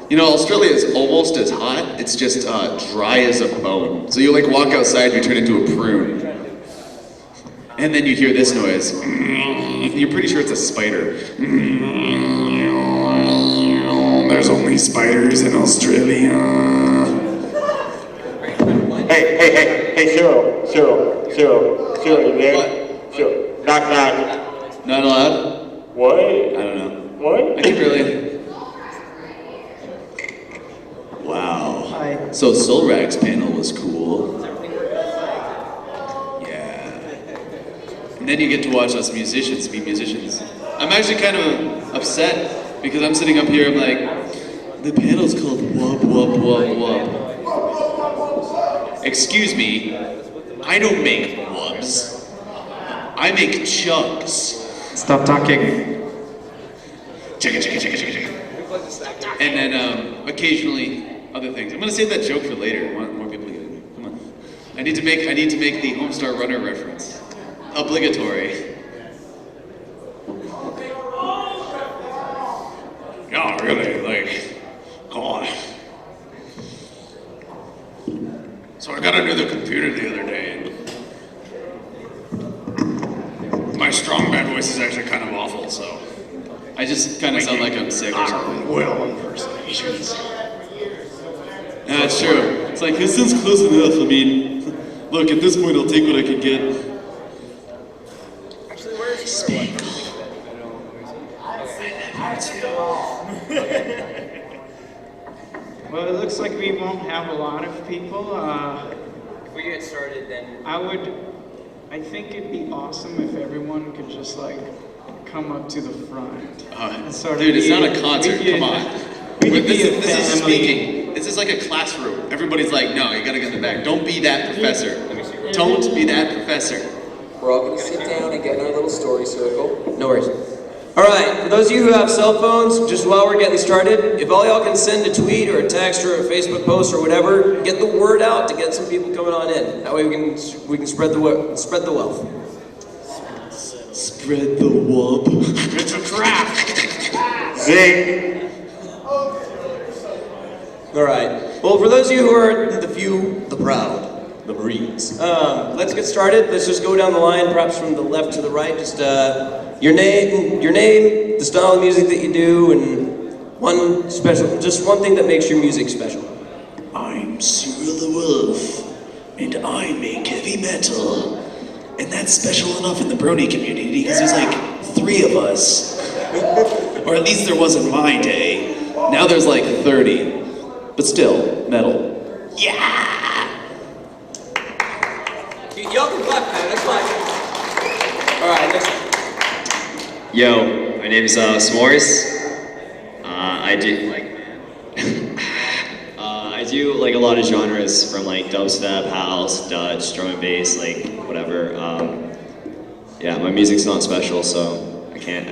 You know, Australia is almost as hot, it's just dry as a bone. So you like walk outside, you turn into a prune. And then you hear this noise. You're pretty sure it's a spider. There's only spiders in Australia. Hey, Cheryl, you there? What? Cheryl, knock. Not allowed? What? I don't know. What? I think really. Wow. Hi. So Solrag's panel was cool. Yeah. And then you get to watch us musicians be musicians. I'm actually kind of upset because I'm sitting up here, I'm like, the panel's called Wub Wub Wub Wub. Excuse me, I don't make wubs. I make chugs. Stop talking. Chicka. And then occasionally other things. I'm gonna save that joke for later. I want more people to get it. Come on. I need to make the Homestar Runner reference. Obligatory. Yeah, really, like, God. So I got a new computer the other day, and my strong bad voice is actually kind of awful, so I just kind of sound like I'm sick or something. Will impersonations. Yeah, that's true. It's like, this is close enough. I mean, look, at this point, I'll take what I can get. Actually, where's Spangle. Well, it looks like we won't have a lot of people. If we get started, then I think it'd be awesome if everyone could just like come up to the front. And sort of Dude, it's be- not a concert. we could- Come on. we could This be a is family. speaking. This is like a classroom. Everybody's like, no, you gotta get in the back. Don't be that professor. Don't be that professor. we're all gonna sit down and get in our little story circle. No worries. All right, for those of you who have cell phones, just while we're getting started, if all y'all can send a tweet or a text or a Facebook post or whatever, get the word out to get some people coming on in. That way we can spread the wealth. Spread the wub. It's a trap. Zing. All right. Well, for those of you who are the few, the proud, the Marines, let's get started. Let's just go down the line, perhaps from the left to the right. Just your name, the style of music that you do, and just one thing that makes your music special. I'm Cyril the Wolf, and I make heavy metal. And that's special enough in the Brony community because there's like 3 of us. Or at least there was in my day. Now there's like 30. But still, metal. Yeah! Y'all can clap, man. That's fine. All right, next. Yo, my name is S'mores. I do like a lot of genres from like dubstep, house, Dutch, drum and bass, like whatever. Yeah, my music's not special, so I can't.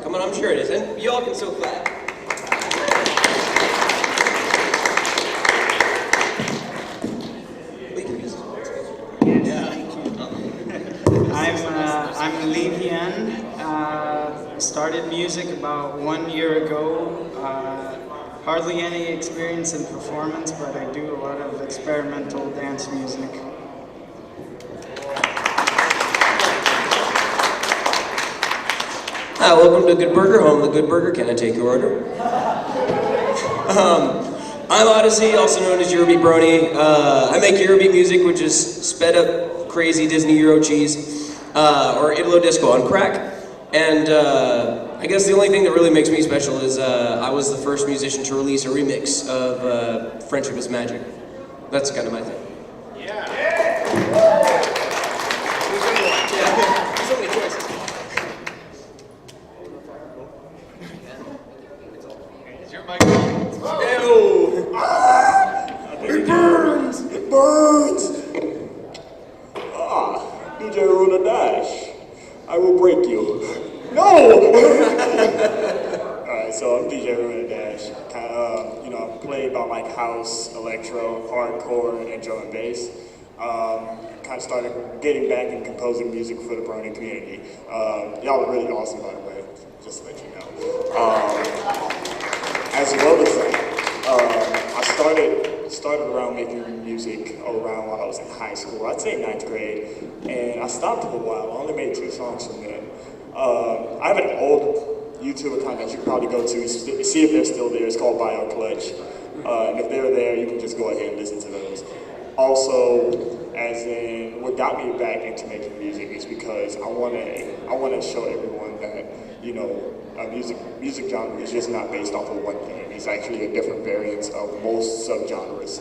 Come on, I'm sure it is. And y'all can still clap. I'm Lee Hien. Started music about 1 year ago. Hardly any experience in performance, but I do a lot of experimental dance music. Hi, welcome to Good Burger Home, the Good Burger. Can I take your order? I'm Odyssey, also known as Eurobeat Brony. I make Eurobeat music, which is sped up, crazy Disney Euro cheese, or Italo Disco on crack. And I guess the only thing that really makes me special is I was the first musician to release a remix of Friendship is Magic. That's kind of my thing. Yeah. So many choices. Is your mic on? Ew. It burns! It burns! DJ Runa Dash. I will break you. No! Alright, so I'm DJ Runa Dash. I play about like house, electro, hardcore, and drum and bass. kind of started getting back and composing music for the Brony community. Y'all are really awesome, by the way, just to let you know. As well as that, I started around making music around while I was in high school. I'd say 9th grade, and I stopped for a while. I only made 2 songs from then. I have an old YouTube account that you can probably go to, see if they're still there. It's called Bio Clutch. And if they're there, you can just go ahead and listen to those. Also, as in, what got me back into making music is because I want to show everyone that, you know, music genre is just not based off of one thing. It's actually a different variance of most subgenres.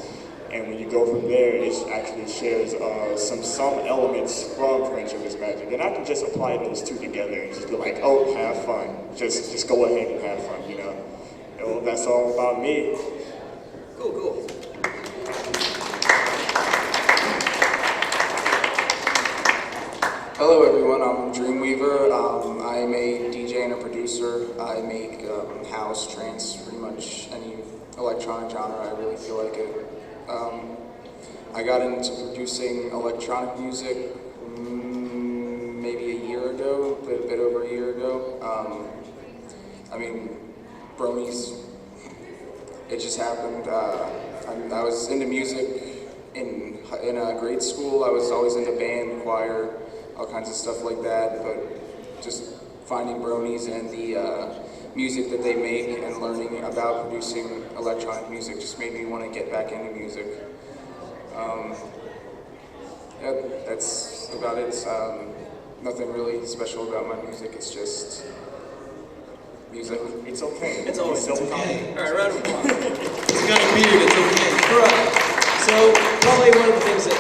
And when you go from there, it actually shares some elements from Friendship is Magic. And I can just apply those two together and just be like, oh, have fun. Just go ahead and have fun, you know. Well, that's all about me. Cool. Hello everyone, I'm Dreamweaver. I'm a DJ and a producer. I make house, trance, pretty much any electronic genre. I really feel like it. I got into producing electronic music maybe a year ago, a bit over a year ago. I mean, Brony's, it just happened. I was into music in grade school. I was always into band, choir, all kinds of stuff like that, but just finding Bronies and the music that they make and learning about producing electronic music just made me want to get back into music. Yeah, that's about it. Nothing really special about my music, it's just music. It's okay. It's always okay. All right, round of applause. It's got a beard, it's okay. All right. So probably one of the things that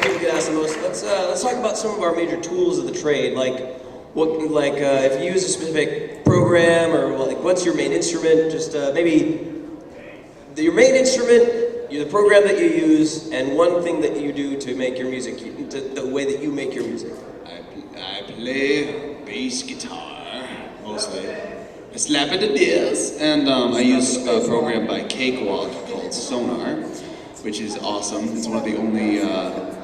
people get asked the most. Let's talk about some of our major tools of the trade. Like if you use a specific program, or like what's your main instrument? Just maybe your main instrument, the program that you use, and one thing that you do to make your music, the way that you make your music. I play bass guitar mostly. I slap it to this, and I use a program by Cakewalk called Sonar, which is awesome. It's one of the only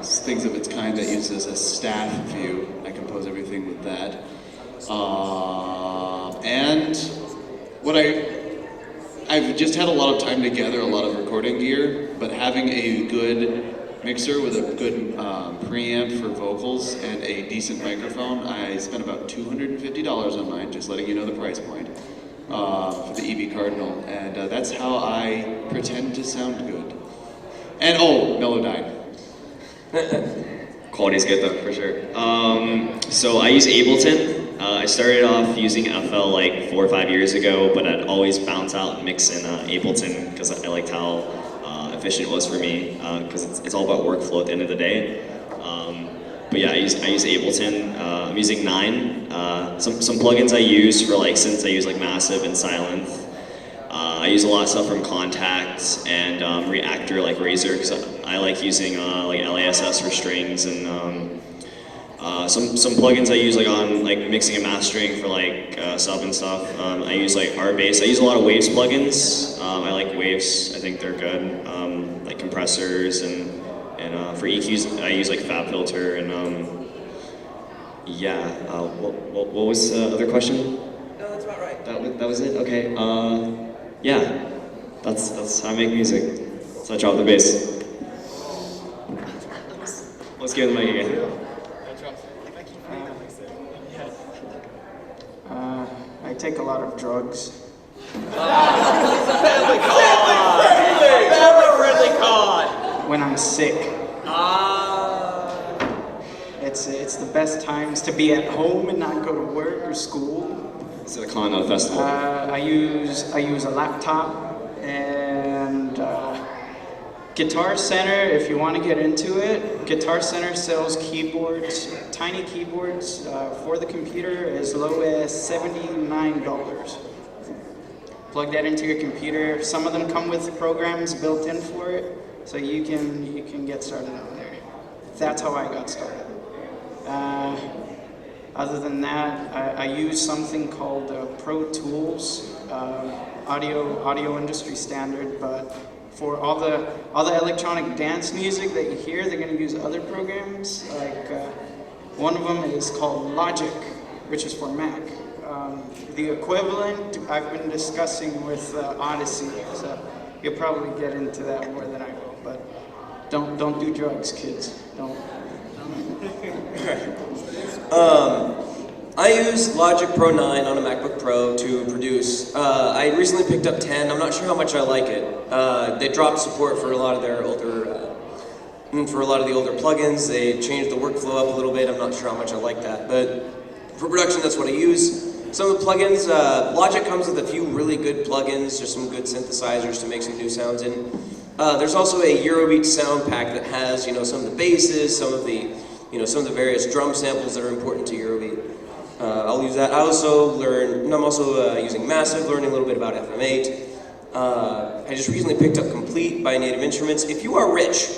things of its kind that uses a staff view. I compose everything with that. And what I've just had a lot of time to gather a lot of recording gear, but having a good mixer with a good preamp for vocals and a decent microphone, I spent about $250 on mine, just letting you know the price point, for the EV Cardinal, and that's how I pretend to sound good. And Melodyne. Quality's good though, for sure. So I use Ableton. I started off using FL like 4 or 5 years ago, but I'd always bounce out and mix in Ableton because I liked how efficient it was for me, because it's all about workflow at the end of the day. But yeah, I use Ableton. I'm using 9. Some plugins I use for like synths, I use like Massive and Sylenth. I use a lot of stuff from Contact and Reactor, like Razor, because I like using like LASS for strings, and some plugins I use like on like mixing and mastering for like sub and stuff. I use like RBass. I use a lot of Waves plugins. I like Waves. I think they're good. Like compressors and for EQs I use like FabFilter and yeah. What was the other question? No, that's about right. That was it. Okay. Yeah, that's how I make music. So I drop the bass. Let's give the mic again. I take a lot of drugs. When I'm sick. It's the best times to be at home and not go to work or school. It's a con, not a festival. I use a laptop and Guitar Center. If you want to get into it, Guitar Center sells keyboards, tiny keyboards for the computer as low as $79. Plug that into your computer. Some of them come with programs built in for it, so you can get started on there. That's how I got started. Other than that, I use something called Pro Tools, audio industry standard, but For all the electronic dance music that you hear, they're going to use other programs. Like one of them is called Logic, which is for Mac. The equivalent I've been discussing with Odyssey, so you'll probably get into that more than I will. But don't do drugs, kids. Don't. I use Logic Pro 9 on a MacBook Pro to produce. I recently picked up 10. I'm not sure how much I like it. They dropped support for a lot of their older, for a lot of the older plugins. They changed the workflow up a little bit. I'm not sure how much I like that, but for production, that's what I use. Some of the plugins, Logic comes with a few really good plugins, just some good synthesizers to make some new sounds in. There's also a Eurobeat sound pack that has, some of the basses, some of the various drum samples that are important to Eurobeat. I'll use that. I'm also using Massive, learning a little bit about FM8. I just recently picked up Complete by Native Instruments. If you are rich,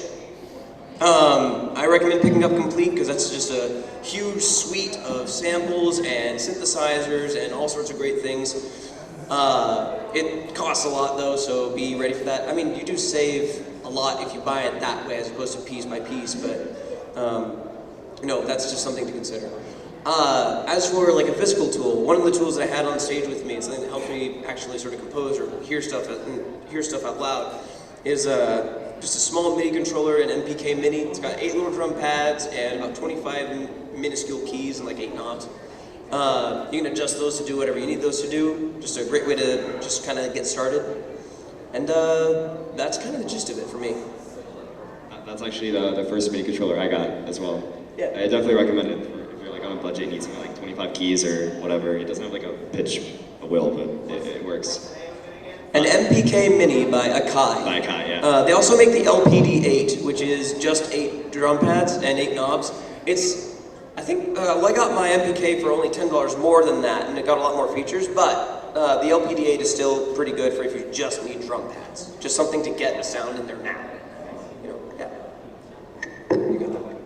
I recommend picking up Complete because that's just a huge suite of samples and synthesizers and all sorts of great things. It costs a lot though, so be ready for that. I mean, you do save a lot if you buy it that way as opposed to piece by piece, but that's just something to consider. As for like a physical tool, one of the tools that I had on stage with me, something that helped me actually sort of compose or hear stuff out loud, is just a small MIDI controller, an MPK Mini. It's got 8 little drum pads and about 25 minuscule keys and like 8 knobs. You can adjust those to do whatever you need those to do. Just a great way to just kind of get started. And that's kind of the gist of it for me. That's actually the first MIDI controller I got as well. Yeah. I definitely recommend it if you're like on a budget, you need something like 25 keys or whatever. It doesn't have like a pitch, a will, but it works. An MPK Mini by Akai. By Akai, yeah. They also make the LPD8, which is just 8 drum pads and 8 knobs. I think I got my MPK for only $10 more than that, and it got a lot more features, but the LPD8 is still pretty good for if you just need drum pads. Just something to get a sound in there now. Yeah. You got that one.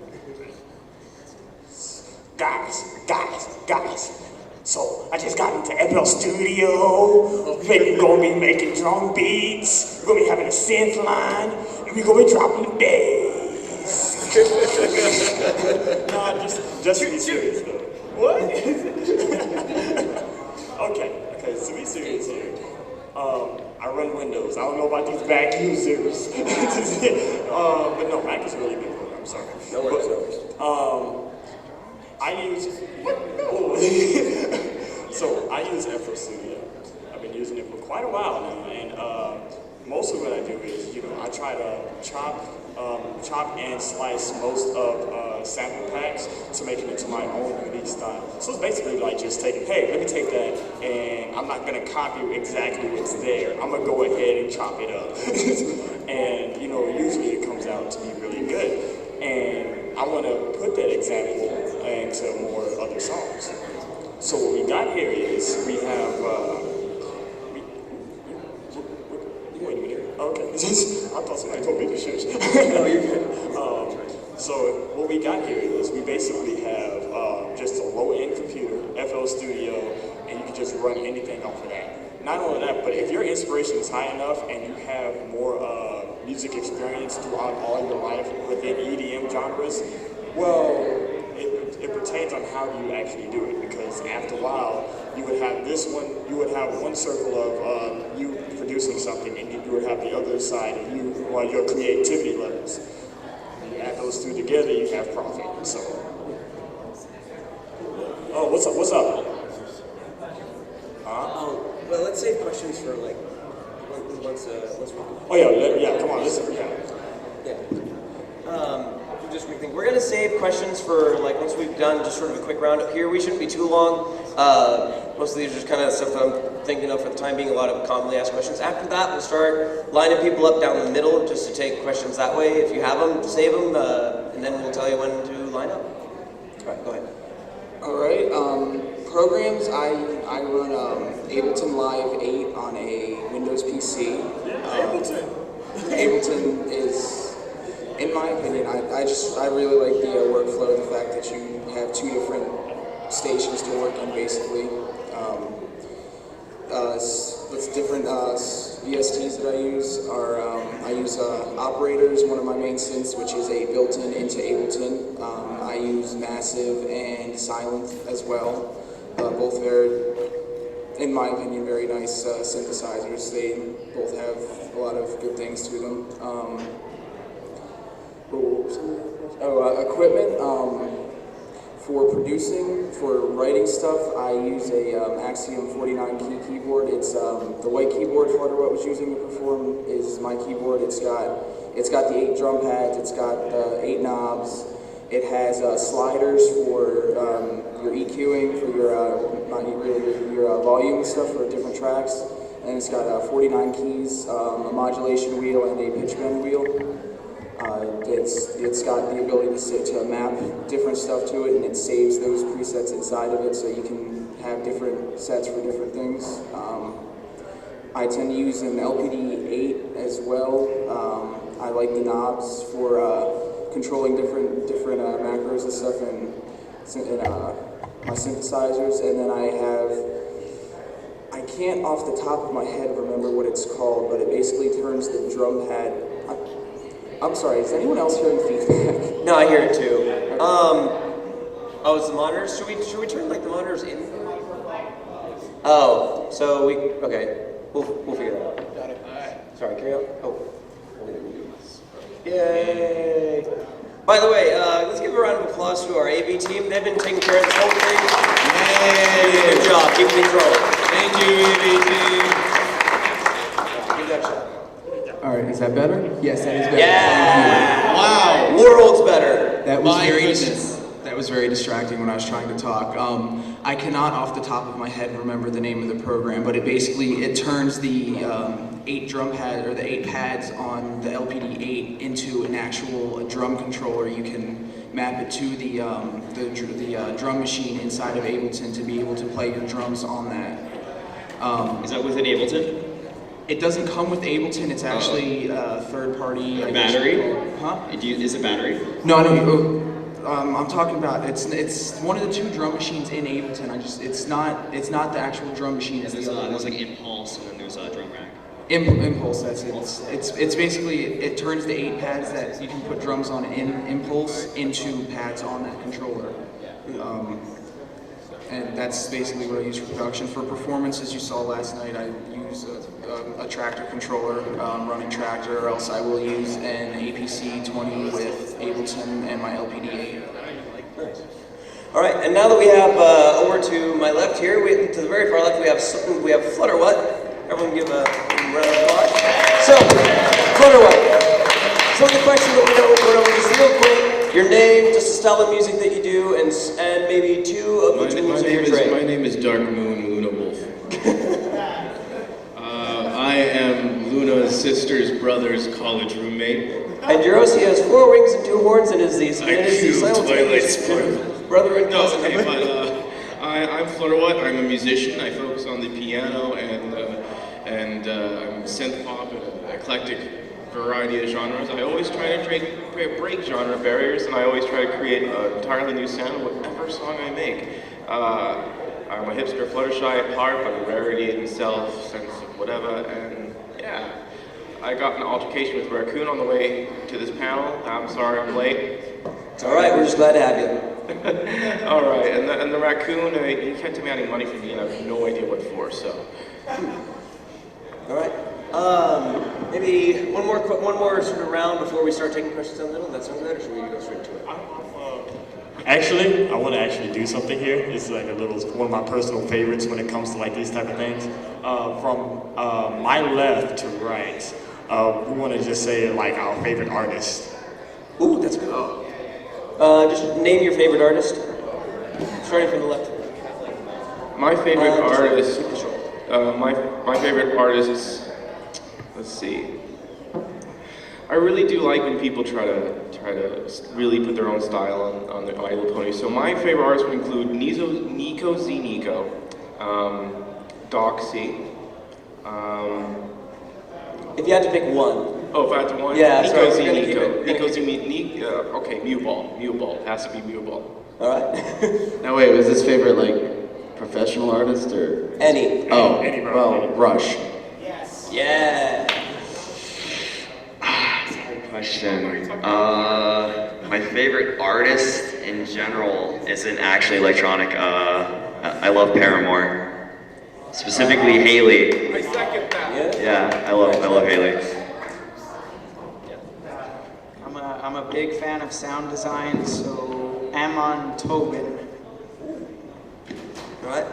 Guys. So, I just got into FL Studio. We're gonna be making drum beats. We're gonna be having a synth line. And we're gonna be dropping the bass. No, just to be serious though. What? Okay, so be serious here. I run Windows. I don't know about these Mac users. But no, Mac is a really good program, I'm sorry. No worries. So I use FL Studio. I've been using it for quite a while now, and most of what I do is, I try to chop and slice most of sample packs to make it into my own unique style. So it's basically like just taking, hey, let me take that, and I'm not gonna copy exactly what's there. I'm gonna go ahead and chop it up, and usually it comes out to be really good. And I want to put that example into more other songs. So what we got here is we have. Wait a minute. Okay. I thought somebody told me to shush. No, you're good. So what we got here is we basically have just a low-end computer, FL Studio, and you can just run anything off of that. Not only that, but if your inspiration is high enough and you have more music experience throughout all your life within EDM genres, well, it pertains on how you actually do it, because after a while, you would have one circle of you producing something, and you would have the other side of your creativity levels. And you add those two together, you have profit. So, oh, what's up? Well, let's save questions for like once we. Oh yeah, come on, listen, yeah. Just quick thing. We're gonna save questions for like once we've done just sort of a quick roundup here. We shouldn't be too long. Most of these are just kind of stuff that I'm thinking of for the time being. A lot of commonly asked questions. After that, we'll start lining people up down the middle just to take questions that way. If you have them, save them, and then we'll tell you when to line up. All right, go ahead. All right. Programs. I run Ableton Live 8 on a Windows PC. Ableton is, in my opinion, I really like the workflow, the fact that you have 2 different stations to work on, basically. With different VSTs that I use are, I use Operators, one of my main synths, which is a built-in into Ableton. I use Massive and Silent as well. Both very, in my opinion, very nice synthesizers. They both have a lot of good things to them. Equipment. For producing, for writing stuff, I use a Axiom 49 key keyboard. It's the white keyboard Flutterwet was using to perform is my keyboard. It's got the 8 drum pads. It's got 8 knobs. It has sliders for your EQing, for your volume and stuff for different tracks. And it's got 49 keys, a modulation wheel, and a pitch bend wheel. It's got the ability to map different stuff to it, and it saves those presets inside of it, so you can have different sets for different things. I tend to use an LPD 8 as well. I like the knobs for controlling different macros and stuff in my synthesizers, and then I can't off the top of my head remember what it's called, but it basically turns the drum pad. I'm sorry, is anyone else hearing feedback? No, I hear it too. Oh, it's the monitors? Should we turn like the monitors in? Oh, so okay. We'll figure it out. Got it. Alright. Sorry, carry on. Oh. Yay! By the way, let's give a round of applause to our AV team. They've been taking care of this whole thing. Yay! Good job, keep things rolling. Thank you, AV team. Give that shot. All right, is that better? Yes, that is better. Yeah! Wow. Worlds better. That was My goodness. that was very distracting when I was trying to talk. I cannot, off the top of my head, remember the name of the program, but it turns the 8 drum pad or the 8 pads on the LPD 8 into an actual drum controller. You can map it to the drum machine inside of Ableton to be able to play your drums on that. Is that within Ableton? It doesn't come with Ableton. It's actually third party. I guess. Battery? Huh? Is it battery? No. I'm talking about it's one of the 2 drum machines in Ableton. It's not the actual drum machine. It's the other one. There's like Impulse and then there's a drum rack. Impulse. That's it. It's basically it turns the 8 pads that you can put drums on in Impulse into pads on that controller. And that's basically what I use for production. For performance, as you saw last night, I use a tractor controller, running tractor, or else I will use an APC 20 with Ableton and my LPD 8. All right, and now that we have over to my left here, to the very far left, we have Flutterwet. Everyone give a round of applause. So, Flutterwet. Some of the questions that we know we're going over just real quick. Your name, just the style of music that you do, and maybe 2 of the tools of your trade. My name is Dark Moon Luna Wolf. I am Luna's sister's brother's college roommate. And Euros, he has 4 wings and 2 horns, and is the simultaneous Twilight brother and No, cousin. okay, but I'm Flutterwet. I'm a musician. I focus on the piano and I'm synth pop and an eclectic variety of genres. I always try to break genre barriers, and I always try to create an entirely new sound with whatever song I make. I'm a hipster Fluttershy at heart, but a rarity in self, sense of whatever, and yeah. I got in an altercation with Raccoon on the way to this panel. I'm sorry I'm late. It's all right, we're just glad to have you. All right, and the Raccoon, he kept demanding money from me, and I have no idea what for, so. All right. Maybe one more sort of round before we start taking questions down the middle. That sounds good, or should we go straight to it? Actually, I want to actually do something here. It's like one of my personal favorites when it comes to like these type of things. From my left to right, we want to just say like our favorite artist. Ooh, that's good. Just name your favorite artist. Starting from the left. My favorite artist, Just keep it short. my favorite artists, let's see. I really do like when people try to really put their own style on their My Little Pony. So my favorite artists would include Nico Z Nico, Doxy. If you had to pick one. Oh, if I had to one? Yeah, Nico sorry, Z we're gonna Nico. keep it- Nico Z Nico. Okay, Mew Ball. It has to be Mew Ball. All right. Now wait, was this favorite like professional artist or? Any. Oh, Any well, Rush. Yes. Yeah. Good question. My favorite artist in general isn't actually electronic. I love Paramore, specifically Haley. I second that. Yeah, I love Haley. I'm a big fan of sound design, so Amon Tobin. Right.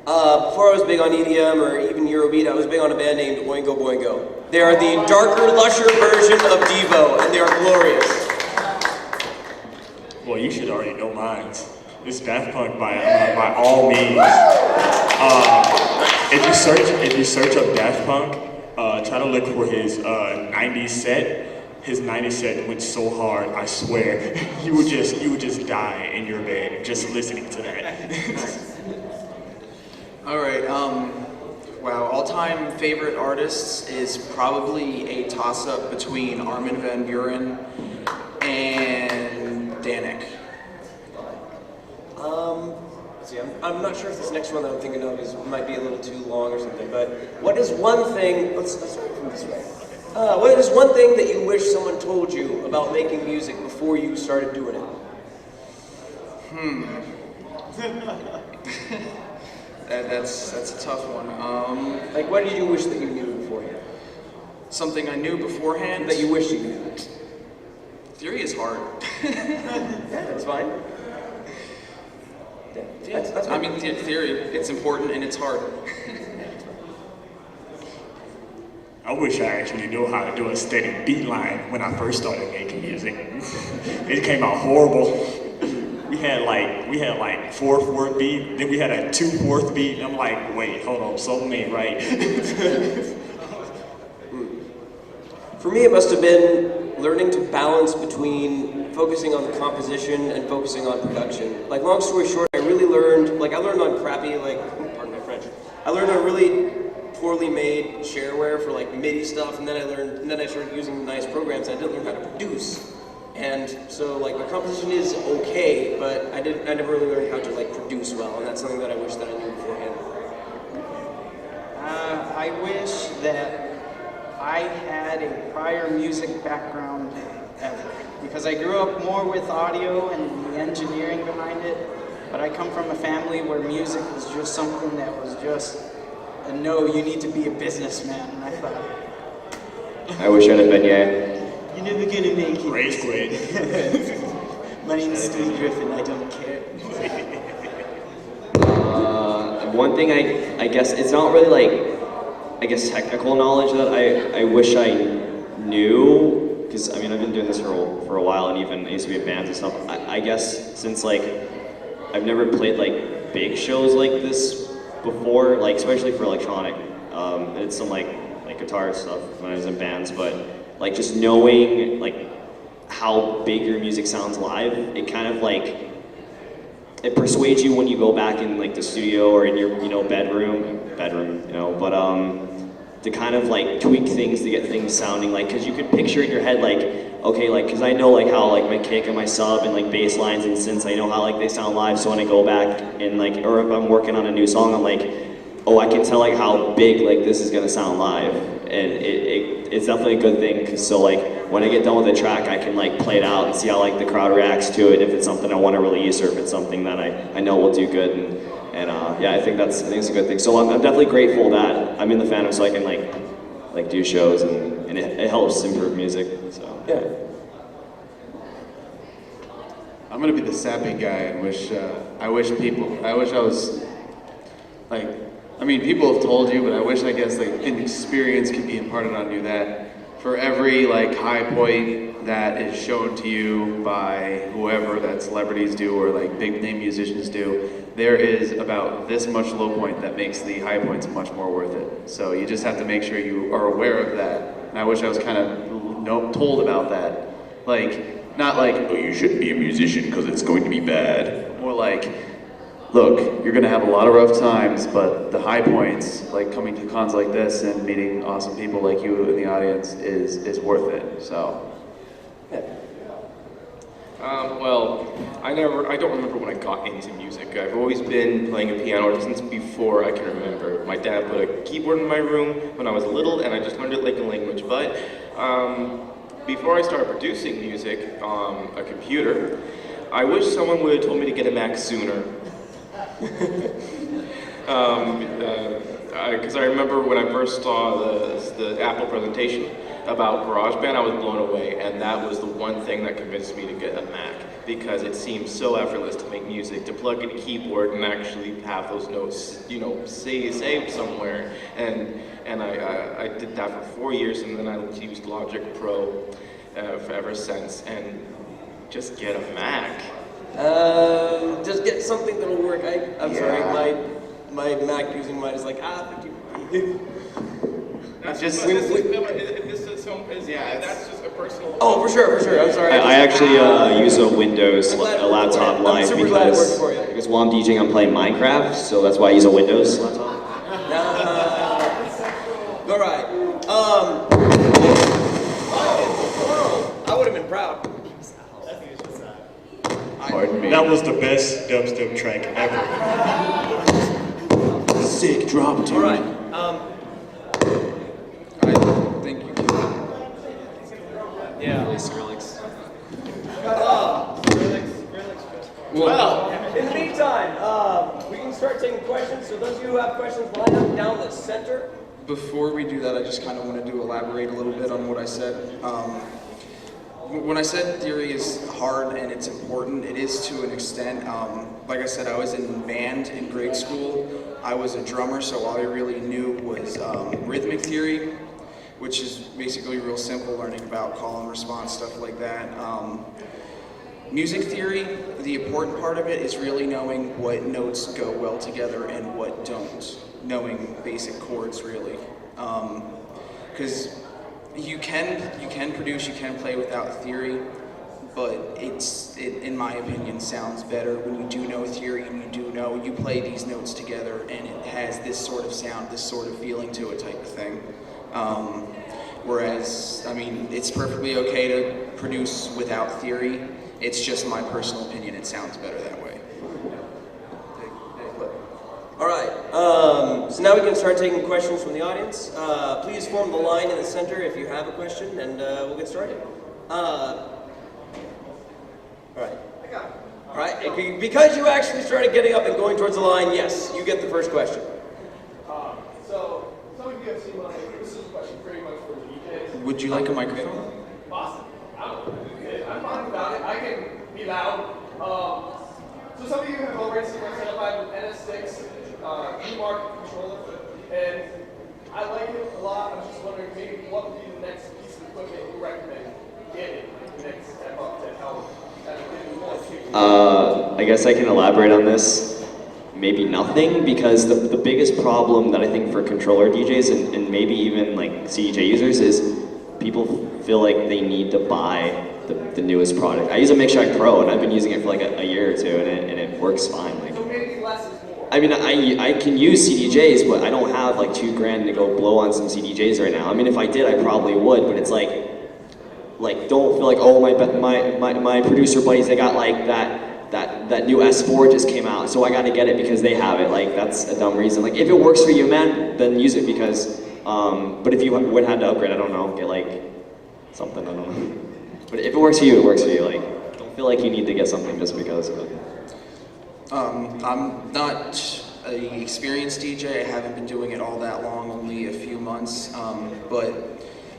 Before I was big on EDM or even Eurobeat, I was big on a band named Oingo Boingo. They are the darker, lusher version of Devo, and they are glorious. Well, you should already know mine. It's Daft Punk by all means. If you search up Daft Punk, try to look for his 90s set. His 90s set went so hard, I swear, you would just die in your bed just listening to that. All right. Wow. All-time favorite artists is probably a toss-up between Armin van Buuren and Danik. See, I'm not sure if this next one that I'm thinking of might be a little too long or something, but what is one thing, let's start from this way. What is one thing that you wish someone told you about making music before you started doing it? That's a tough one. Like, what did you wish that you knew beforehand? Something I knew beforehand. That you wish you knew? Theory is hard. Yeah, that's fine. Yeah, that's I mean, theory, it's important and it's hard. I wish I actually knew how to do a steady beat line when I first started making music. It came out horrible. We had like 4/4 beat, then we had a 2/4 beat, and I'm like, wait, hold on, something ain't right. For me, it must have been learning to balance between focusing on the composition and focusing on production. Like, long story short, I learned on crappy, pardon my French, I learned on really poorly made shareware for like MIDI stuff, and then I started using nice programs, and I didn't learn how to produce. And so, like, my composition is okay, but I never really learned how to, like, produce well, and that's something that I wish that I knew beforehand. I wish that I had a prior music background ever, because I grew up more with audio and the engineering behind it, but I come from a family where music was just something that was just, no, you need to be a businessman, and I thought, I wish I'd have been Ye. you're never gonna make it. Rage quit. My name's Steve Griffin, I don't care. One thing I guess it's not really technical knowledge that I wish I knew, because I mean I've been doing this for a while, and even I used to be in bands and stuff. I guess since I've never played like big shows like this before, like especially for electronic. It's some like guitar stuff when I was in bands, but like just knowing like how big your music sounds live, it kind of like it persuades you when you go back in like the studio or in your bedroom, but to kind of like tweak things to get things sounding like, because you could picture in your head like, okay, like, because I know like how like my kick and my sub and like bass lines and synths, I know how like they sound live, so when I go back and like, or if I'm working on a new song, I'm like, oh, I can tell like how big like this is gonna sound live, and it's definitely a good thing, because so like when I get done with the track, I can like play it out and see how like the crowd reacts to it, if it's something I want to release or if it's something that I know will do good, and yeah, I think it's a good thing. So I'm definitely grateful that I'm in the fandom, so I can like do shows, and it helps improve music. So yeah. I'm gonna be the sappy guy and I wish I was like, I mean, people have told you, but I wish, I guess, like, an experience could be imparted on you that for every, like, high point that is shown to you by whoever that celebrities do or, like, big-name musicians do, there is about this much low point that makes the high points much more worth it. So you just have to make sure you are aware of that. And I wish I was kind of told about that. Like, not like, oh, you shouldn't be a musician because it's going to be bad. More like, look, you're gonna have a lot of rough times, but the high points, like coming to cons like this and meeting awesome people like you in the audience, is worth it. So, I Well, I don't remember when I got into music. I've always been playing a piano since before I can remember. My dad put a keyboard in my room when I was little, and I just learned it like a language. But before I started producing music on a computer, I wish someone would have told me to get a Mac sooner. Because I remember when I first saw the Apple presentation about GarageBand, I was blown away, and that was the one thing that convinced me to get a Mac, because it seems so effortless to make music, to plug in a keyboard and actually have those notes, saved somewhere. And I did that for 4 years, and then I used Logic Pro ever since. And just get a Mac. Just get something that'll work. I'm sorry, my Mac using mine is like 50. That's just a personal. Oh, for sure. I'm sorry. I actually use a Windows laptop live super glad it worked for you. because while I'm DJing, I'm playing Minecraft, so that's why I use a Windows laptop. All right. I would have been proud. Pardon me. That was the best dubstep track ever. Sick drop, dude. All right. I think you can. Yeah. Skrillex. Well, in the meantime, we can start taking questions. So those of you who have questions, line up down the center. Before we do that, I just kind of wanted to elaborate a little bit on what I said. When I said theory is hard and it's important, it is to an extent. Like I said, I was in band in grade school. I was a drummer, so all I really knew was rhythmic theory, which is basically real simple, learning about call and response, stuff like that. Music theory, the important part of it is really knowing what notes go well together and what don't. Knowing basic chords, really. Because you can produce, you can play without theory, but it, in my opinion, sounds better when you do know theory and you do know you play these notes together and it has this sort of sound, this sort of feeling to it type of thing. Whereas, I mean, it's perfectly okay to produce without theory. It's just my personal opinion, it sounds better that way. All right. So now we can start taking questions from the audience. Please form the line in the center if you have a question, and we'll get started. All right. All right. Because you actually started getting up and going towards the line, yes, you get the first question. So, some of you have seen this is a question pretty much for DJs. Would you like a microphone? Awesome. I'm fine without it. I can be loud. So some of you have already seen my setup. I have an NS6 E-Mark controller, and I like it a lot. I'm just wondering maybe what would be the next piece of equipment you recommend getting the next step up to help kind of give you more kick? I guess I can elaborate on this. Maybe nothing, because the biggest problem that I think for controller DJs and maybe even like CDJ users is people feel like they need to buy the newest product. I use a MixShack Pro and I've been using it for like a year or two and it works fine. Like, So maybe less is more. I mean, I can use CDJs, but I don't have like $2,000 to go blow on some CDJs right now. I mean, if I did, I probably would, but it's like don't feel like, oh, my producer buddies, they got like that new S4 just came out, so I got to get it because they have it. Like, that's a dumb reason. Like, if it works for you, man, then use it because, but if you would have to upgrade, I don't know, get like something, I don't know. But if it works for you, it works for you. Like, don't feel like you need to get something just because of it. I'm not an experienced DJ. I haven't been doing it all that long, only a few months. But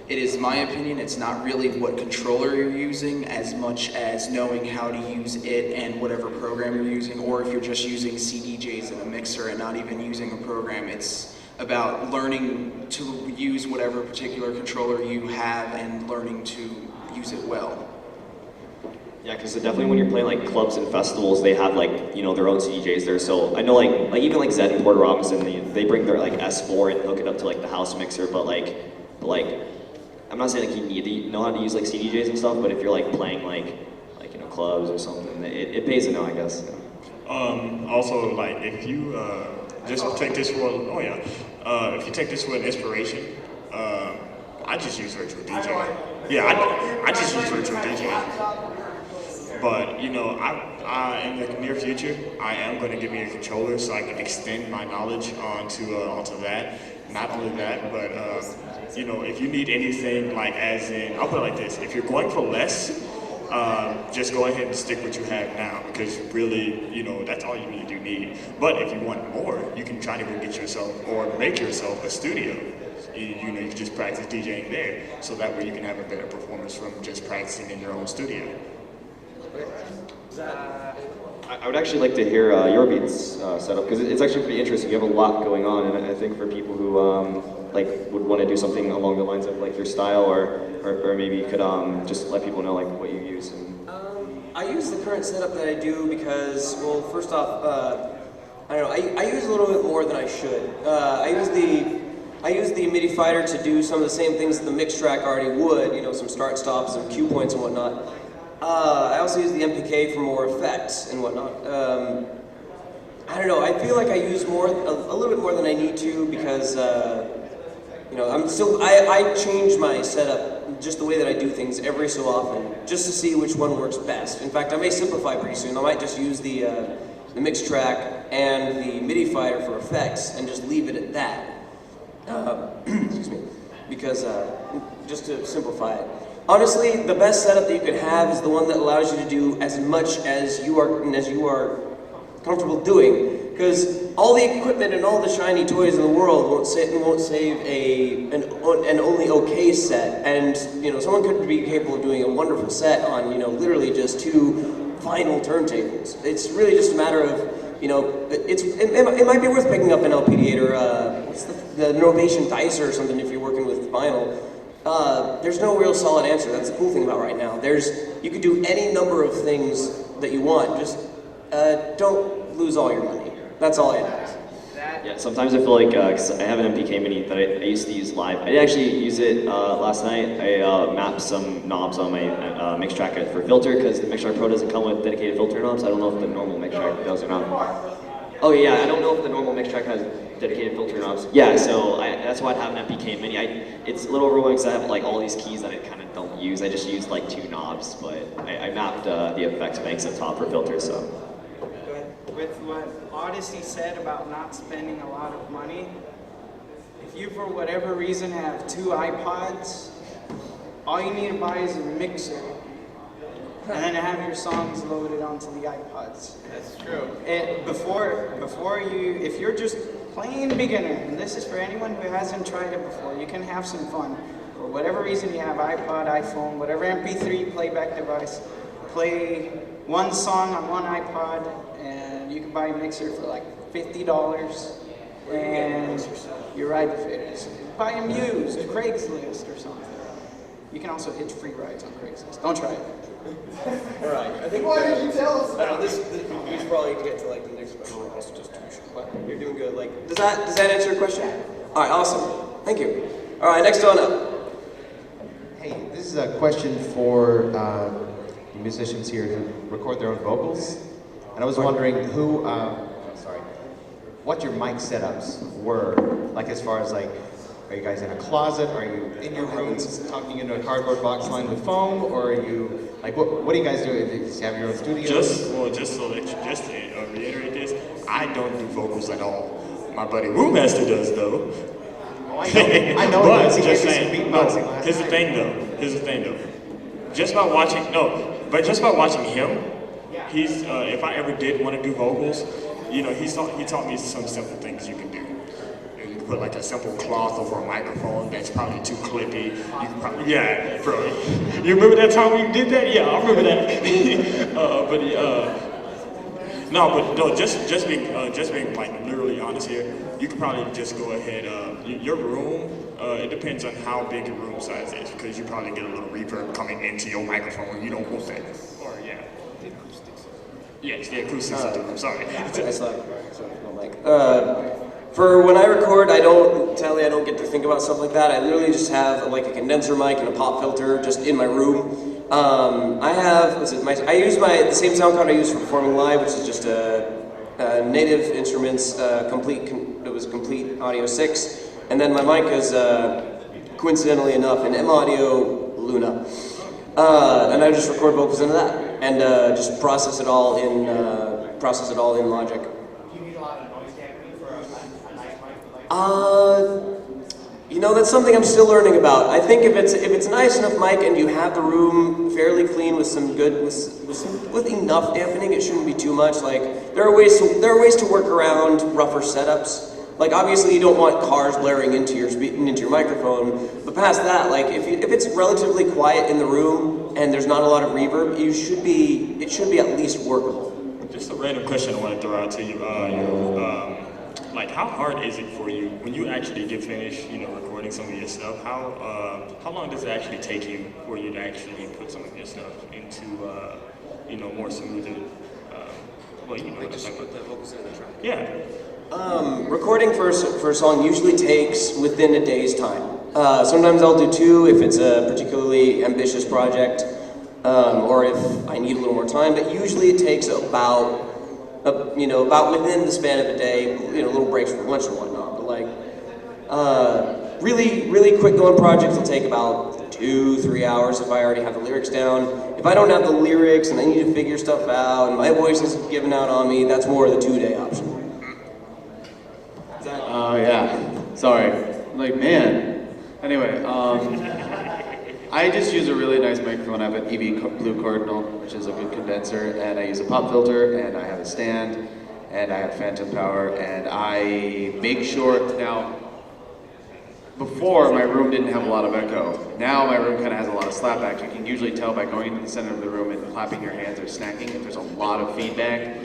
it is my opinion, it's not really what controller you're using as much as knowing how to use it and whatever program you're using, or if you're just using CDJs in a mixer and not even using a program. It's about learning to use whatever particular controller you have and learning to use it well. Yeah, because definitely when you're playing like clubs and festivals, they have like, you know, their own CDJs there. So I know like even like Zed and Porter Robinson, they bring their like S4 and hook it up to like the house mixer. But I'm not saying like you need to know how to use like CDJs and stuff. But if you're like playing like you know, clubs or something, it pays to know, I guess. Also, like if you just take this for if you take this for an inspiration, I just use virtual DJ. Yeah, I just use virtual DJ. But you know, in the near future, I am going to get me a controller so I can extend my knowledge onto that. Not only that, but you know, if you need anything like as in, I'll put it like this: if you're going for less, just go ahead and stick what you have now, because really, you know, that's all you really do need. But if you want more, you can try to go get yourself or make yourself a studio. You know, you can just practice DJing there, so that way you can have a better performance from just practicing in your own studio. I would actually like to hear your beats setup, because it's actually pretty interesting. You have a lot going on, and I think for people who like would want to do something along the lines of like your style, or maybe you could just let people know like what you use. And I use the current setup that I do because, well, first off, I don't know. I use a little bit more than I should. I use the MIDI fighter to do some of the same things that the mix track already would. You know, some start stops, some cue points and whatnot. I also use the MPK for more effects and whatnot. I don't know, I feel like I use a little bit more than I need to, because, you know, I change my setup, just the way that I do things every so often, just to see which one works best. In fact, I may simplify pretty soon. I might just use the mix track and the MIDI fighter for effects and just leave it at that. Excuse me, because, just to simplify it. Honestly, the best setup that you could have is the one that allows you to do as much as you are comfortable doing. Because all the equipment and all the shiny toys in the world won't save an only okay set. And you know, someone could be capable of doing a wonderful set on, you know, literally just 2 vinyl turntables. It's really just a matter of, you know, it might be worth picking up an LPD or what's the Novation Dicer or something if you're working with vinyl. There's no real solid answer. That's the cool thing about right now. You could do any number of things that you want. Just don't lose all your money. That's all I ask. yeah, sometimes I feel like, because I have an MPK Mini that I used to use live. I did actually use it last night. I mapped some knobs on my mix track for filter, because the Mix Track Pro doesn't come with dedicated filter knobs. I don't know if the normal mix track does or not. Oh yeah, I don't know if the normal mix track has dedicated filter knobs. Yeah, so that's why I have an MPK Mini. It's a little overwhelming because I have like all these keys that I kind of don't use. I just use like 2 knobs, but I mapped the effects banks up top for filters. So. With what Odyssey said about not spending a lot of money, if you for whatever reason have 2 iPods, all you need to buy is a mixer. And then have your songs loaded onto the iPods. That's true. Before you, if you're just plain beginner, and this is for anyone who hasn't tried it before, you can have some fun. For whatever reason you have iPod, iPhone, whatever MP3 playback device, play 1 song on 1 iPod, and you can buy a mixer for like $50, and you ride the faders. Buy them used, Craigslist or something. You can also hitch free rides on Craigslist. Don't try it. All right, I think. Why did you tell us? I don't know, we should probably get to like the next question. But you're doing good. Like, does that answer your question? All right, awesome. Thank you. All right, next on up. Hey, this is a question for musicians here who record their own vocals, and I was wondering what your mic setups were, like as far as like, are you guys in a closet? Are you in your rooms talking into a cardboard box lined with foam, or are you like what do you guys do? Do you have your own studio? Just to reiterate this, I don't do vocals at all. My buddy Roommaster does though. Oh, I know. But just saying, no. Here's the thing though. Just by watching him, he's if I ever did want to do vocals, you know, he taught me some simple things you can do. You can put like a simple cloth over a microphone that's probably too clippy. You can probably, yeah, bro. You remember that time we did that? Yeah, I remember that. Just being like literally honest here, you could probably just go ahead. Your room, it depends on how big your room size is, because you probably get a little reverb coming into your microphone. You don't want that. Or yeah, the acoustics. Yes, the acoustics. I'm sorry. For when I record, I don't get to think about stuff like that. I literally just have like a condenser mic and a pop filter just in my room. I use the same sound card I use for performing live, which is just a Native Instruments complete Audio 6, and then my mic is coincidentally enough an M Audio Luna, and I just record vocals into that. and just process it all in Logic. Do you need a lot of noise canceling for a nice mic? You know, that's something I'm still learning about. I think if it's a nice enough mic and you have the room fairly clean with with enough dampening, it shouldn't be too much. Like there are ways to work around rougher setups. Like obviously you don't want cars blaring into your microphone, but past that, like if it's relatively quiet in the room and there's not a lot of reverb, it should be at least workable. Just a random question I want to throw out to you. Like, how hard is it for you when you actually get finished, recording some of your stuff? How long does it actually take you for you to actually put some of your stuff into, more smoother? Just put the vocals in the track. Yeah. Recording for a song usually takes within a day's time. Sometimes I'll do 2 if it's a particularly ambitious project, or if I need a little more time. But usually it takes about within the span of a day. Little breaks for lunch and whatnot. But like, really quick going projects will take about 2-3 hours if I already have the lyrics down. If I don't have the lyrics and I need to figure stuff out and my voice is giving out on me, that's more of the 2-day option. Oh yeah, sorry. Like man. Anyway, I just use a really nice microphone. I have an EV Blue Cardinal, which is a good condenser, and I use a pop filter, and I have a stand, and I have phantom power, and I make sure now. Before, my room didn't have a lot of echo. Now my room kind of has a lot of slapback. You can usually tell by going into the center of the room and clapping your hands or snacking if there's a lot of feedback.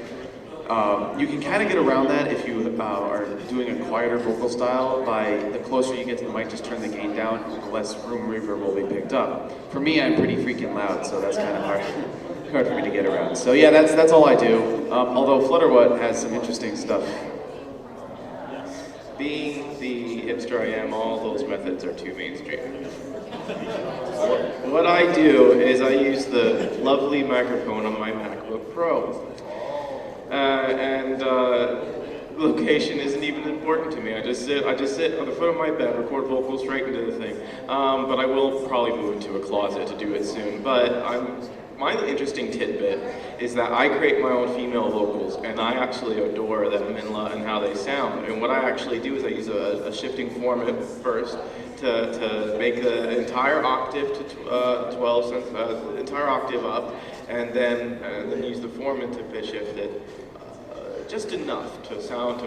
You can kind of get around that if you are doing a quieter vocal style by the closer you get to the mic, just turn the gain down, the less room reverb will be picked up. For me, I'm pretty freaking loud, so that's kind of hard for me to get around. So yeah, that's all I do. Although Flutterwhat has some interesting stuff. Being the hipster I am, all those methods are too mainstream. What I do is I use the lovely microphone on my MacBook Pro. Location isn't even important to me. I just sit on the foot of my bed, record vocals straight into the thing. But I will probably move into a closet to do it soon. But my interesting tidbit is that I create my own female vocals, and I actually adore them and how they sound. And what I actually do is I use a shifting format first to make the entire octave to 12 cents, entire octave up, and then use the format to pitch shift it just enough to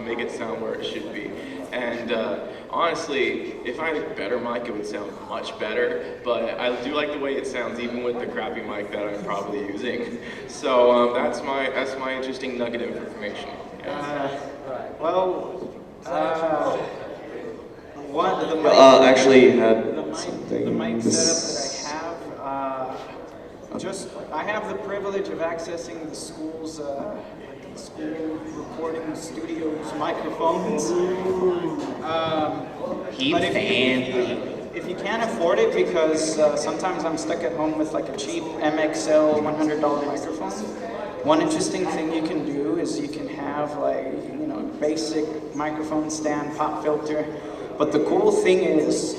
make it sound where it should be. And honestly, if I had a better mic, it would sound much better. But I do like the way it sounds, even with the crappy mic that I'm probably using. So that's my interesting nugget of information. One of the mic, actually had the mic setup that I have, I have the privilege of accessing the school's school recording studios microphones. But if you can't afford it, because sometimes I'm stuck at home with like a cheap MXL $100 microphone. One interesting thing you can do is you can have basic microphone stand, pop filter. But the cool thing is,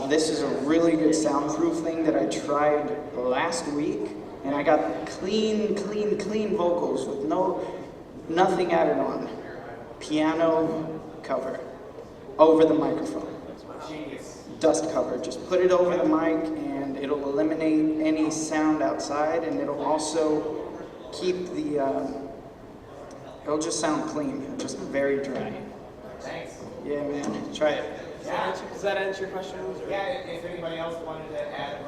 this is a really good soundproof thing that I tried last week, and I got clean vocals with nothing added on. Piano cover over the microphone. Dust cover. Just put it over the mic, and it'll eliminate any sound outside, and it'll also keep the. It'll just sound clean, just very dry. Thanks. Yeah, man, try it. Does that answer your question? Yeah, if anybody else wanted to add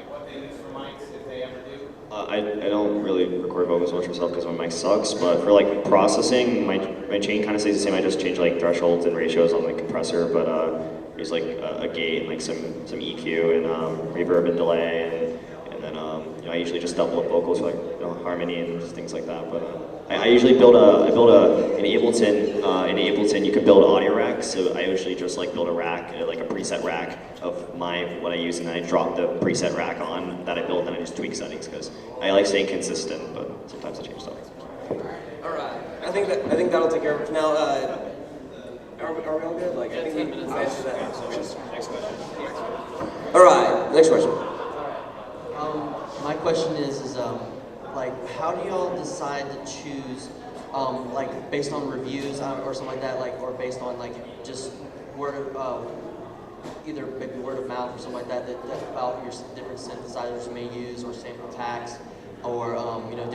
what they use for mics, if they ever do. I don't really record vocals much myself because my mic sucks, but for like processing, my chain kind of stays the same. I just change like thresholds and ratios on the compressor, but there's like a gate, like some EQ and reverb and delay, and then I usually just double up vocals for like harmony and just things like that. But I usually build an Ableton. In Ableton, you can build audio racks. So I usually just like build a rack, like a preset rack of what I use, and then I drop the preset rack on that I built, and I just tweak settings because I like staying consistent, but sometimes I change stuff. All right, I think that'll take care of it for now. Are we all good? Like, I think we can answer that. Next question. All right, next question. My question is like, how do y'all decide to choose, like, based on reviews or something like that, like, or based on, like, just word of, either maybe word of mouth or something like that, that about your different synthesizers you may use, or sample tax, or, you know,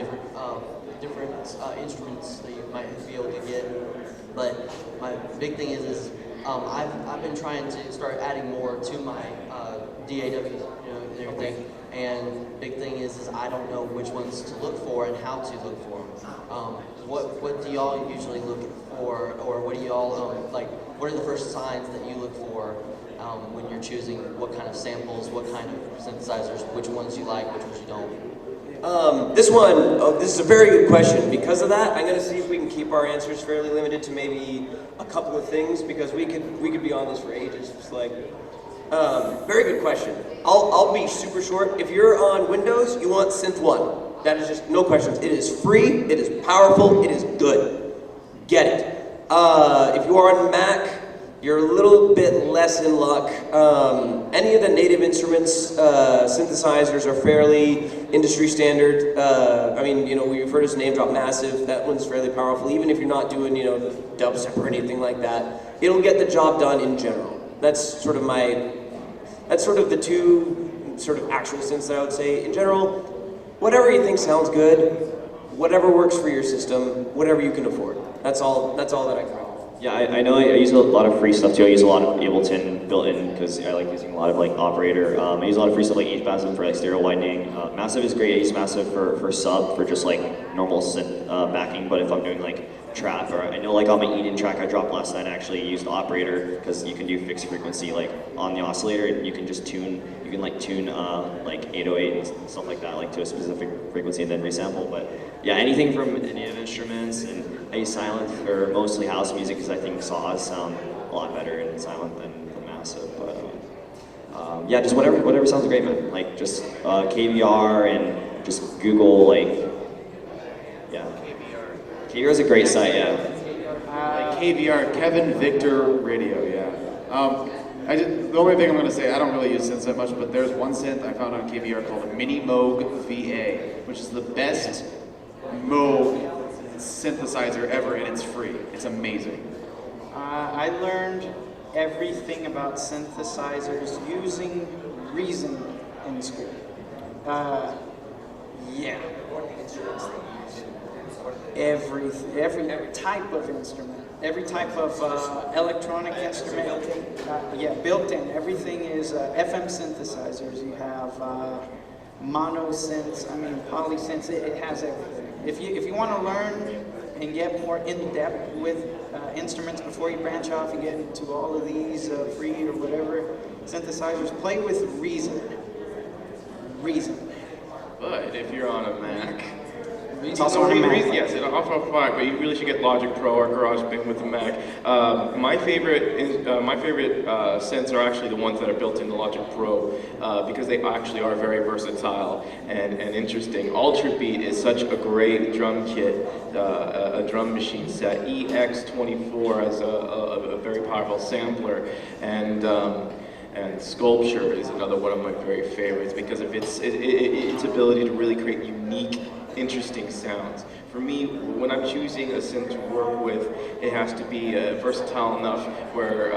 different instruments that you might be able to get. But my big thing is I've been trying to start adding more to my DAW, you know, and everything. And big thing is I don't know which ones to look for and how to look for them. What do y'all usually look for, or what do y'all like? What are the first signs that you look for when you're choosing what kind of samples, what kind of synthesizers, which ones you like, which ones you don't? This is a very good question. Because of that, I'm going to see if we can keep our answers fairly limited to maybe a couple of things, because we could be on this for ages. Just like, very good question. I'll be super short. If you're on Windows, you want Synth 1. That is just no questions. It is free. It is powerful. It is good. Get it. If you are on Mac, you're a little bit less in luck. Any of the native instruments, synthesizers are fairly industry standard. I mean, you know, we've heard us name drop Massive. That one's fairly powerful. Even if you're not doing, you know, dubstep or anything like that, it'll get the job done in general. That's sort of the two sort of actual synths that I would say. In general, whatever you think sounds good, whatever works for your system, whatever you can afford. That's all that I can. Yeah, I know I use a lot of free stuff too. I use a lot of Ableton built-in because I like using a lot of like operator. I use a lot of free stuff like HBASM for like stereo widening. Massive is great. I use Massive for sub, for just like normal synth backing. But if I'm doing like trap, or I know like on my Eden track I dropped last night, I actually used the operator because you can do fixed frequency like on the oscillator, and you can just tune like 808 and stuff like that, like to a specific frequency and then resample. But yeah, anything from native instruments, and I use Silent for mostly house music because I think saws sound a lot better in Silent than Massive. But yeah, just whatever sounds great, man. Like just KVR, and just Google like, yeah. KVR is a great site, yeah. Like KVR, Kevin Victor Radio, yeah. The only thing I'm going to say, I don't really use synths that much, but there's one synth I found on KVR called a Mini Moog VA, which is the best Moog synthesizer ever, and it's free. It's amazing. I learned everything about synthesizers using Reason in school. Yeah. Every type of instrument, every type of electronic instrument, yeah, built in. Everything is FM synthesizers. You have mono synths, I mean polysynths. It has everything. If you want to learn and get more in depth with instruments before you branch off and get into all of these free or whatever synthesizers, play with Reason. But if you're on a Mac, it's also on a Mac. Yes, it's off Mac, but you really should get Logic Pro or GarageBand with the Mac. My favorite synths are actually the ones that are built into Logic Pro because they actually are very versatile and interesting. Ultra Beat is such a great drum kit, a drum machine set. EX24 has a very powerful sampler, and Sculpture is another one of my very favorites because of its ability to really create unique, interesting sounds. For me, when I'm choosing a synth to work with, it has to be versatile enough where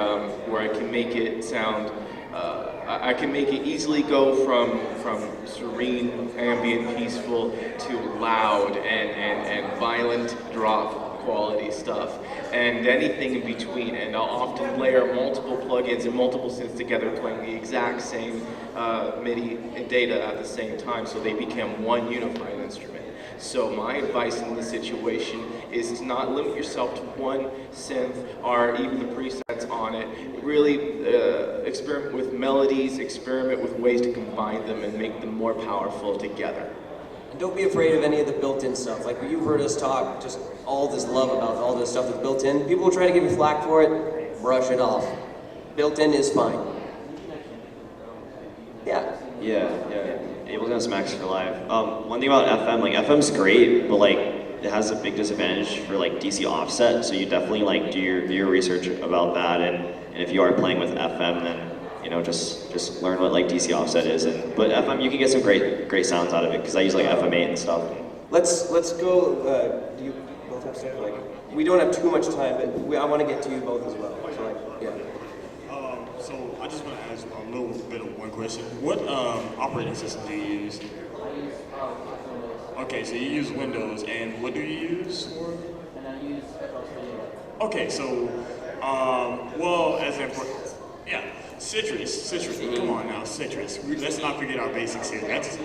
I can make it sound. I can make it easily go from serene, ambient, peaceful to loud and violent drop quality stuff, and anything in between. And I'll often layer multiple plugins and multiple synths together playing the exact same MIDI data at the same time, so they become one unified instrument. So my advice in this situation is to not limit yourself to one synth or even the presets on it. Really experiment with melodies, experiment with ways to combine them and make them more powerful together. And don't be afraid of any of the built-in stuff. Like you've heard us talk, just all this love about all this stuff that's built in. People will try to give you flack for it, brush it off. Built-in is fine. Yeah. Ableton has Max for live. One thing about FM, like FM's great, but like it has a big disadvantage for like DC offset. So you definitely like do your research about that, and if you are playing with FM, then you know just learn what like DC offset is. But FM, you can get some great sounds out of it because I use like FM8 and stuff. let's go. Do you both have stuff? Like, we don't have too much time, but I want to get to you both as well. So like, yeah. So I just want to ask a little bit of one question. What operating system do you use? Okay, so you use Windows, and what do you use for? And I use Okay, so well, as in yeah, Citrus. Come on now, Citrus. Let's not forget our basics here. That's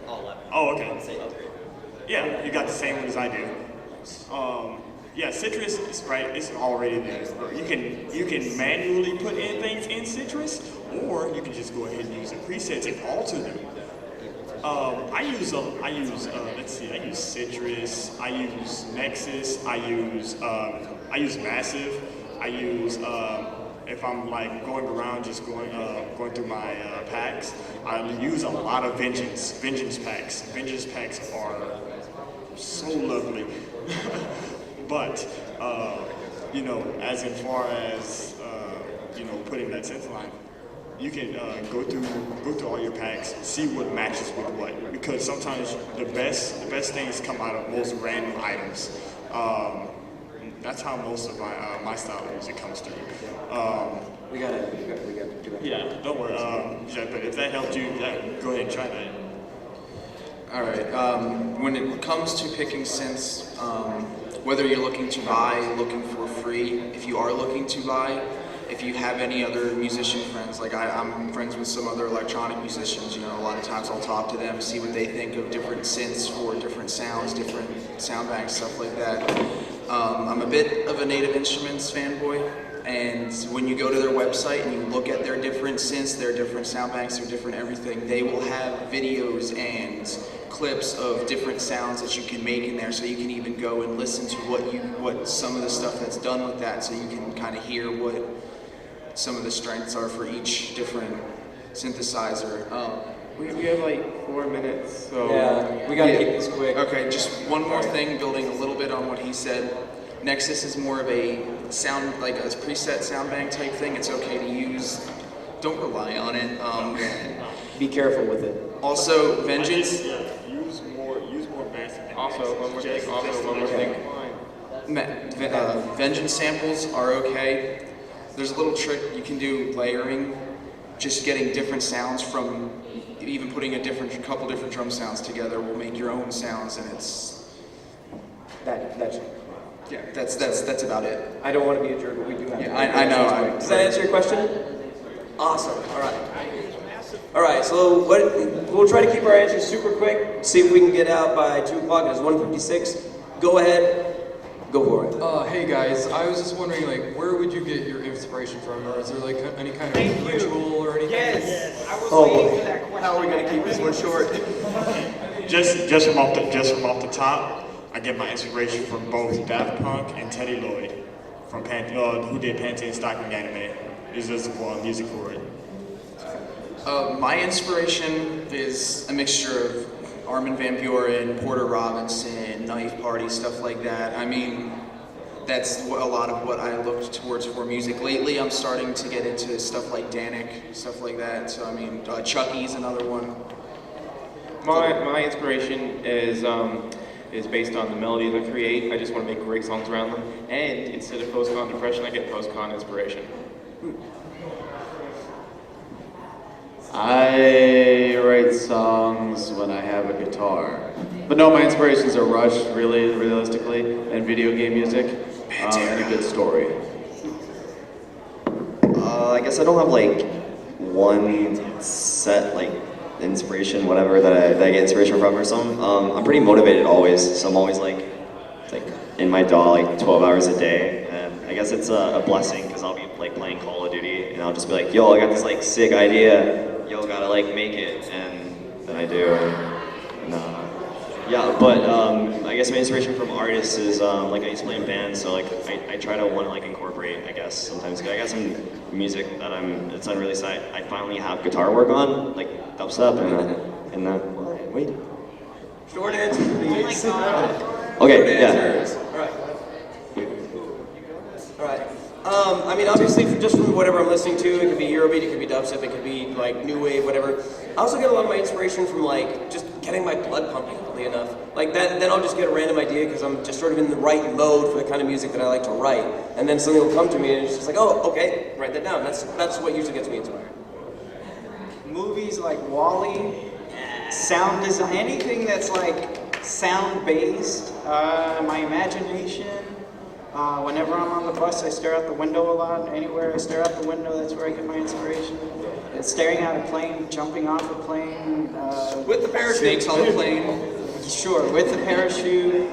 oh, okay. Yeah, you got the same one as I do. Yeah, Citrus is right. It's already there. You can manually put in things in Citrus, or you can just go ahead and use the presets and alter them. I use let's see. I use Citrus. I use Nexus. I use Massive. I use if I'm like going around just going through my packs. I use a lot of Vengeance packs. Vengeance packs are so lovely. But you know, as in far as you know, putting that synth line, you can go through all your packs, see what matches with what. Because sometimes the best things come out of most random items. That's how most of my style of music comes through. We got to do that. Yeah, don't worry. Yeah, but if that helped you, yeah, go ahead and try that. All right. When it comes to picking synths, whether you're looking to buy, looking for free, if you are looking to buy, if you have any other musician friends, like I'm friends with some other electronic musicians, you know, a lot of times I'll talk to them, see what they think of different synths for different sounds, different sound banks, stuff like that. I'm a bit of a Native Instruments fanboy, and when you go to their website and you look at their different synths, their different sound banks, their different everything, they will have videos and clips of different sounds that you can make in there, so you can even go and listen to what some of the stuff that's done with that, so you can kind of hear what some of the strengths are for each different synthesizer. We have like 4 minutes, so yeah, we gotta keep this quick. Okay, just one more thing, building a little bit on what he said. Nexus is more of a sound, like a preset sound bank type thing. It's okay to use. Don't rely on it. Be careful with it. Also, Vengeance. Use more basic. Also, one more thing. Vengeance samples are okay. There's a little trick you can do layering, just getting different sounds from, even putting couple different drum sounds together will make your own sounds, and it's yeah, that's about it. I don't want to be a jerk, but we do have to. I know. Does that answer your question? Awesome. All right. So we'll try to keep our answers super quick. See if we can get out by 2 o'clock. It's 1:56. Go ahead. Go for it. Hey guys, I was just wondering, like, where would you get your inspiration from, or is there like any kind of ritual or anything? Yes, I was waiting for that question. How are we going to keep this one short? Just from off the top, I get my inspiration from both Daft Punk and Teddy Lloyd, from who did Panty and Stocking Anime. Is just music for it. My inspiration is a mixture of Armin van Buuren, Porter Robinson, Knife Party, stuff like that. I mean, that's a lot of what I looked towards for music. Lately, I'm starting to get into stuff like Danik, stuff like that. So, I mean, Chucky's another one. My inspiration is based on the melodies I create. I just want to make great songs around them. And instead of post-con depression, I get post-con inspiration. I write songs when I have a guitar. But no, my inspirations are Rush, really, realistically, and video game music, and a good story. I guess I don't have like one set like inspiration, whatever that I get inspiration from or something. I'm pretty motivated always, so I'm always like in my DAW like 12 hours a day, and I guess it's a blessing because I'll be like playing Call of Duty and I'll just be like, yo, I got this like sick idea. Yo, gotta like make it, and then I do. Yeah, but I guess my inspiration from artists is like I used to play in bands, so like I try to want to like incorporate, I guess sometimes. I got some music that it's unreleased. I finally have guitar work on, like dubstep and that. Wait. Short answer, please. Okay, yeah. All right. I mean, obviously, just from whatever I'm listening to, it could be Eurobeat, it could be dubstep, it could be like new wave, whatever. I also get a lot of my inspiration from like just getting my blood pumping. oddly enough. Like that, then I'll just get a random idea because I'm just sort of in the right mode for the kind of music that I like to write. And then something will come to me and it's just like, oh, okay, write that down. That's what usually gets me inspired. Movies like Wall-E, sound design, anything that's like sound-based, my imagination. Whenever I'm on the bus, I stare out the window a lot. Anywhere I stare out the window, that's where I get my inspiration. Staring at a plane, jumping off a plane. With the parachute. Snakes on the plane. Sure, with the parachute.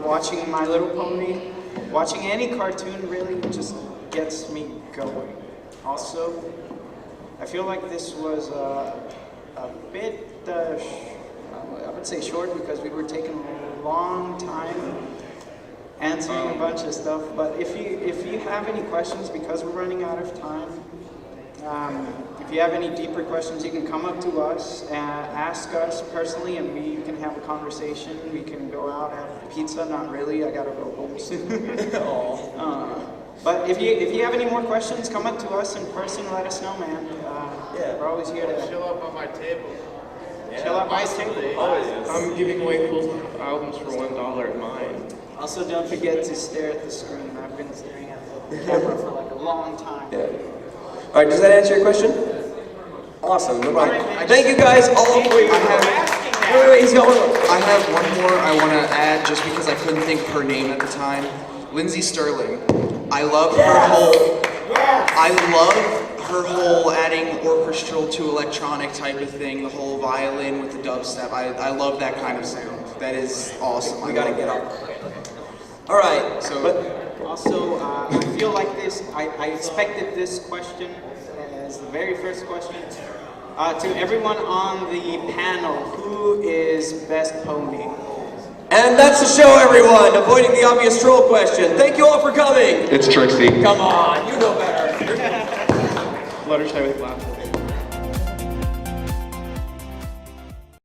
Watching My Little Pony. Watching any cartoon really just gets me going. Also, I feel like this was a bit, I would say short because we were taking a long time answering a bunch of stuff, but if you have any questions, because we're running out of time, if you have any deeper questions, you can come up to us and ask us personally, and we can have a conversation. We can go out, have pizza. Not really. I gotta go home soon. But if you have any more questions, come up to us in person. Let us know, man. We're always here to Chill up on my table. chill out by the table. I'm giving away cool albums for $1 at mine. Also, don't forget to stare at the screen. I've been staring at the camera for like a long time. Yeah. All right, does that answer your question? Awesome. No problem. Thank you guys all for your wait, he's got one more. I have one more I want to add just because I couldn't think of her name at the time. Lindsay Sterling. I love her whole adding orchestral to electronic type of thing, the whole violin with the dubstep. I love that kind of sound. That is awesome. We gotta get off. All right. Also, I feel like this, I expected this question as the very first question. To everyone on the panel, who is best pony? And that's the show, everyone. Avoiding the obvious troll question. Thank you all for coming. It's Trixie. Come on, you know better. Fluttershy with glasses.